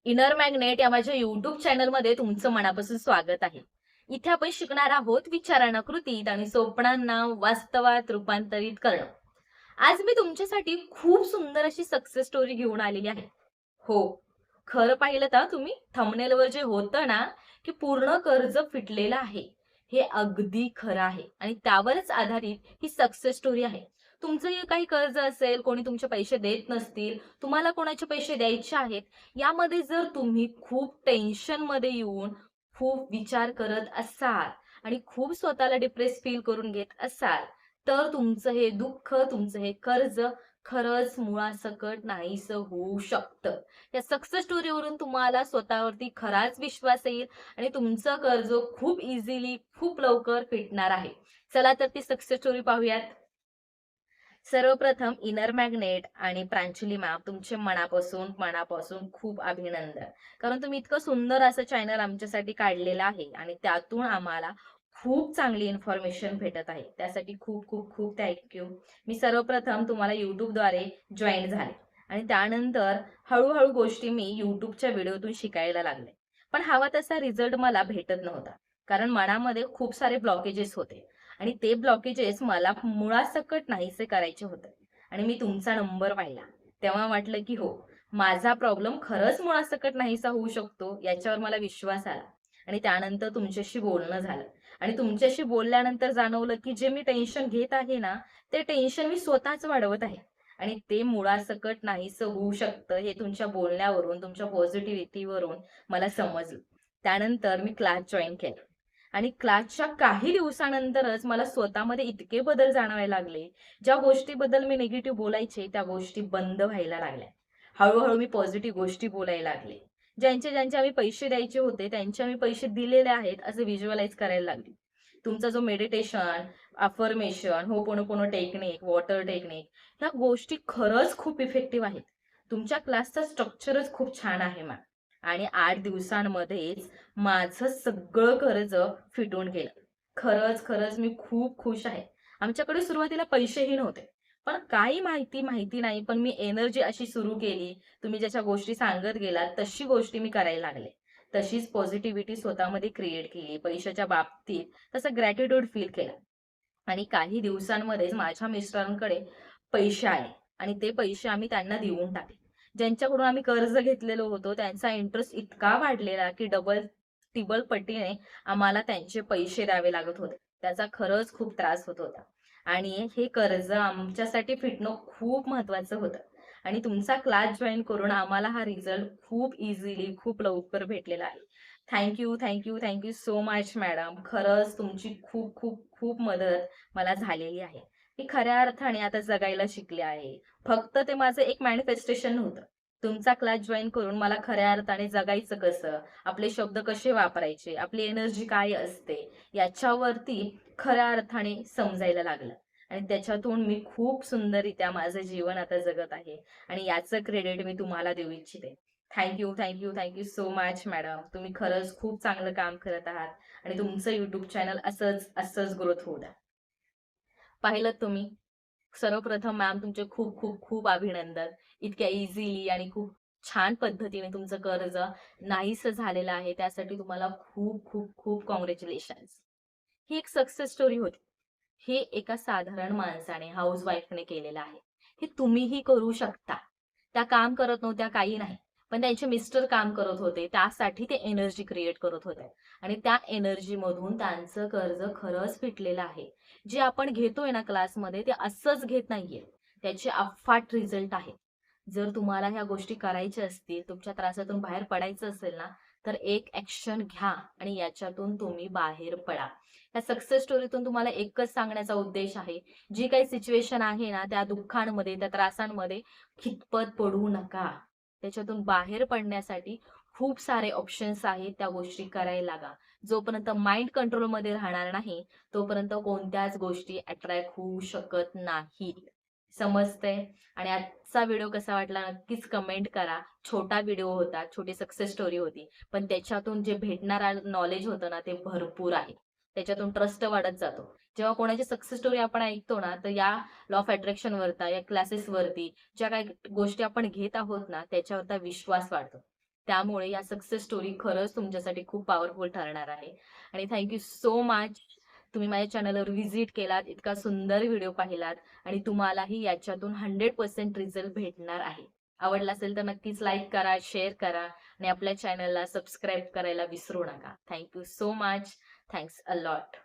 Inner magnet या माझ्या YouTube चॅनलमध्ये तुमचं मनापासून स्वागत आहे. इथे आपण शिकणार आहोत विचारांना कृतीत आणि स्वप्नांना वास्तवात रूपांतरित करणं. आज मी तुमच्यासाठी खूप सुंदर अशी सक्सेस स्टोरी घेऊन आलेली आहे. हो, खरं पाहिलं तर तुम्ही थंबनेलवर जे होतं ना, की पूर्ण कर्ज फिटलेलं आहे. हे अगदी खरं आहे आणि त्यावरच आधारित ही सक्सेस स्टोरी आहे. तुमचं जे काही कर्ज असेल, कोणी तुमचे पैसे देत नसतील, तुम्हाला कोणाचे पैसे द्यायचे आहेत, यामध्ये जर तुम्ही खूप टेन्शनमध्ये येऊन खूप विचार करत असाल आणि खूप स्वतःला डिप्रेस फील करून घेत असाल, तर तुमचं हे दुःख, तुमचं हे कर्ज खरंच मुळासकट नाहीसं होऊ शकतं. या सक्सेस स्टोरीवरून तुम्हाला स्वतःवरती खराच विश्वास येईल आणि तुमचं कर्ज खूप इझिली, खूप लवकर फिटणार आहे. चला तर ती सक्सेस स्टोरी पाहूयात. सर्वप्रथम इनर मॅग्नेट आणि प्रांजली मॅम तुमचे मनापासून मनापासून खूप अभिनंदन. कारण तुम्ही इतकं सुंदर असं चॅनल आमच्यासाठी काढलेलं आहे आणि त्यातून आम्हाला खूप चांगली इन्फॉर्मेशन भेटत आहे. त्यासाठी खूप खूप खूप थँक मी सर्वप्रथम तुम्हाला YouTubeद्वारे जॉईन झाले आणि त्यानंतर हळू गोष्टी मी YouTubeच्या व्हिडिओतून शिकायला लागले. पण हवा तसा रिझल्ट मला भेटत नव्हता. कारण मनामध्ये खूप सारे ब्लॉकेजेस होते. आणि ते ब्लॉकेजेस मला मुळासकट नाहीसे करायचे होते. आणि मी तुमचा नंबर पाहिला. तेव्हा वाटलं की हो, माझा प्रॉब्लेम खरंच मुळासकट नाहीसा होऊ शकतो, याच्यावर मला विश्वास आला. आणि त्यानंतर तुमच्याशी बोलणं झालं. आणि तुमच्याशी बोलल्यानंतर जाणवलं की जे मी टेन्शन घेत आहे ना, ते टेन्शन मी स्वतःच वाढवत आहे. आणि ते मुळासकट नाहीसं होऊ शकतं, हे तुमच्या बोलण्यावरून, तुमच्या पॉझिटिव्हिटीवरून मला समजलं. त्यानंतर मी क्लास जॉइन केला. आणि क्लासच्या काही दिवसानंतरच मला स्वतःमध्ये इतके बदल जाणवायला लागले. ज्या गोष्टीबद्दल मी निगेटिव्ह बोलायचे, त्या गोष्टी बंद व्हायला लागल्या. हळू मी पॉझिटिव्ह गोष्टी बोलायला लागले. ज्यांचे आम्ही पैसे द्यायचे होते, त्यांचे आम्ही पैसे दिलेले आहेत, असं व्हिज्युअलाइज करायला लागले. तुमचा जो meditation, affirmation, ho'oponopono technique, water technique, ह्या गोष्टी खरंच खूप इफेक्टिव्ह आहेत. तुमच्या क्लासचा स्ट्रक्चरच खूप छान आहे मॅम. आणि 8 दिवसांमध्येच माझं सगळं कर्ज फिटून गेलं. खरंच मी खूप खुश आहे. आमच्याकडे सुरुवातीला पैसेही नव्हते. पण काही माहिती नाही, पण मी एनर्जी अशी सुरू केली. तुम्ही ज्याच्या गोष्टी सांगत गेलात, तशी गोष्टी मी करायला लागले. तशीच पॉझिटिव्हिटी स्वतःमध्ये क्रिएट केली. पैशाच्या बाबतीत तसं ग्रॅटिट्यूड फील केलं. आणि काही दिवसांमध्येच माझ्या मिस्टरांकडे पैसे आले आणि ते पैसे आम्ही त्यांना देऊन टाकले. ज्यांच्याकडून आम्ही कर्ज घेतलेलं होतं, त्यांचा इंटरेस्ट इतका वाढलेला, की डबल, टिबल पटीने आम्हाला त्यांचे पैसे द्यावे लागत होते. त्याचा खरंच खूप त्रास होत होता. आणि हे कर्ज आमच्यासाठी फिटणं खूप महत्वाचं होतं. आणि तुमचा क्लास जॉइन करून आम्हाला हा रिझल्ट खूप इझिली, खूप लवकर भेटलेला आहे. Thank you so much madam. खरंच तुमची खूप मदत मला झालेली आहे. मी खऱ्या अर्थाने आता जगायला शिकले आहे. फक्त ते माझं एक मॅनिफेस्टेशन नव्हतं. तुमचा क्लास जॉइन करून मला खऱ्या अर्थाने जगायचं कसं, आपले शब्द कसे वापरायचे, आपली एनर्जी काय असते, याच्यावरती खऱ्या अर्थाने समजायला लागलं. आणि त्याच्यातून मी खूप सुंदररित्या माझं जीवन आता जगत आहे. आणि याचं क्रेडिट मी तुम्हाला देऊ इच्छिते. Thank you so much madam. तुम्ही खरंच खूप चांगलं काम करत आहात आणि तुमचं YouTube चॅनल असंच ग्रोथ होऊ द्या. पाहिलं तुम्ही? सर्वप्रथम मॅम तुमचे खूप अभिनंदन. इतक्या इझिली आणि खूप छान पद्धतीने तुमचं कर्ज नाहीसं झालेलं आहे. त्यासाठी तुम्हाला खूप कॉंग्रॅच्युलेशन्स. ही एक सक्सेस स्टोरी होती. हे एका साधारण माणसाने, हाऊसवाईफने केलेलं आहे. हे तुम्हीही करू शकता. त्या काम करत नव्हत्या, काही नाही. पण त्यांचे मिस्टर काम करत होते. त्यासाठी ते एनर्जी क्रिएट करत होते. आणि त्या एनर्जीमधून त्यांचं कर्ज खरंच फिटलेलं आहे. जे आपण घेतोय ना क्लासमध्ये, ते असंच घेत नाहीये. त्याचे अफाट रिझल्ट आहेत. जर तुम्हाला ह्या गोष्टी करायच्या असतील, तुमच्या त्रासातून बाहेर पडायचं असेल ना, तर एक ॲक्शन घ्या आणि याच्यातून तुम्ही बाहेर पडा. या सक्सेस स्टोरीतून तुम्हाला एकच सांगण्याचा उद्देश आहे, जी काही सिच्युएशन आहे ना, त्या दुःखांमध्ये, त्या त्रासांमध्ये खितपत पडू नका. त्याच्यातून बाहेर पडण्यासाठी खूप सारे ऑप्शन्स आहेत, त्या गोष्टी करायला लागा. जोपर्यंत माइंड कंट्रोलमध्ये राहणार नाही, तोपर्यंत कोणत्याच गोष्टी अट्रॅक्ट होऊ शकत नाहीत. समजतंय? आणि आजचा व्हिडिओ कसा वाटला नक्कीच कमेंट करा. छोटा व्हिडिओ होता, छोटी सक्सेस स्टोरी होती. पण त्याच्यातून जे भेटणारा नॉलेज होतं ना, ते भरपूर आहे. त्याच्यातून ट्रस्ट वाढत जातो. जेव्हा कोणाची सक्सेस स्टोरी आपण ऐकतो ना, तर या लॉ ऑफ अट्रॅक्शनवरता, या क्लासेसवरती ज्या काही गोष्टी आपण घेत आहोत ना, त्याच्यावरता विश्वास वाढतो. त्यामुळे या सक्सेस स्टोरी खरंच तुमच्यासाठी खूप पॉवरफुल ठरणार आहे. आणि थँक्यू सो मच. तुम्ही माझ्या चॅनलवर व्हिजिट केलात, इतका सुंदर व्हिडिओ पाहिलात आणि तुम्हालाही याच्यातून 100% रिझल्ट भेटणार आहे. आवडला असेल तर नक्कीच लाईक करा, शेअर करा आणि आपल्या चॅनलला सबस्क्राईब करायला विसरू नका. Thank you so much. Thanks a lot.